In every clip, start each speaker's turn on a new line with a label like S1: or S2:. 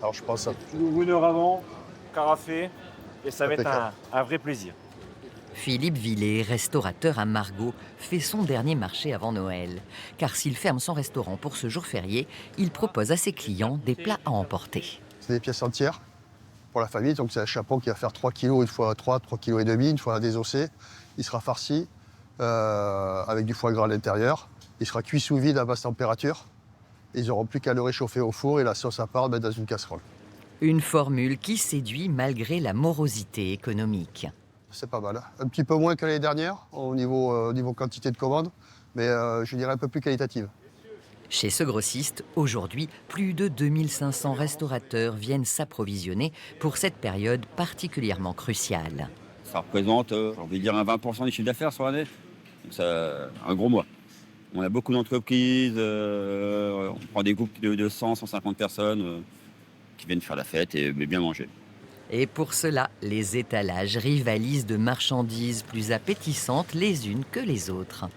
S1: Alors je pense à
S2: Une heure avant, carafé, et ça va être
S1: impeccable.
S2: un vrai plaisir.
S3: Philippe Villet, restaurateur à Margaux, fait son dernier marché avant Noël. Car s'il ferme son restaurant pour ce jour férié, il propose à ses clients des plats à emporter.
S1: C'est des pièces entières pour la famille, donc c'est un chapeau qui va faire 3 kilos, une fois 3 kilos et demi, une fois désossé. Il sera farci avec du foie gras à l'intérieur. Il sera cuit sous vide à basse température. Ils n'auront plus qu'à le réchauffer au four et la sauce à part mettre dans une casserole.
S3: Une formule qui séduit malgré la morosité économique.
S1: C'est pas mal, hein. Un petit peu moins que l'année dernière au niveau quantité de commandes, mais je dirais un peu plus qualitative.
S3: Chez ce grossiste, aujourd'hui, plus de 2500 restaurateurs viennent s'approvisionner pour cette période particulièrement cruciale.
S4: Ça représente, j'ai envie de dire, un 20% du chiffre d'affaires sur l'année. Donc c'est un gros mois. On a beaucoup d'entreprises, on prend des groupes de 100, 150 personnes qui viennent faire la fête et bien manger.
S3: Et pour cela, les étalages rivalisent de marchandises plus appétissantes les unes que les autres.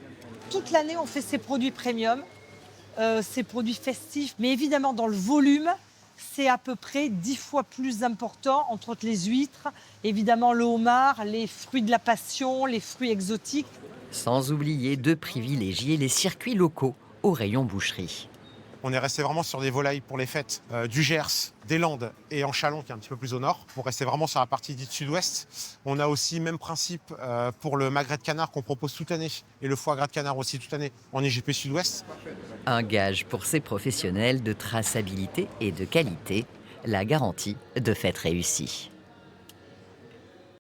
S5: Toute l'année, on fait ces produits premium, ces produits festifs, mais évidemment, dans le volume, c'est à peu près 10 fois plus important, entre autres les huîtres, évidemment le homard, les fruits de la passion, les fruits exotiques.
S3: Sans oublier de privilégier les circuits locaux au rayon boucherie.
S6: On est resté vraiment sur des volailles pour les fêtes, du Gers, des Landes et en Châlons, qui est un petit peu plus au nord, pour rester vraiment sur la partie dite sud-ouest. On a aussi même principe pour le magret de canard qu'on propose toute l'année et le foie gras de canard aussi toute l'année en IGP sud-ouest.
S3: Un gage pour ces professionnels de traçabilité et de qualité, la garantie de fête réussie.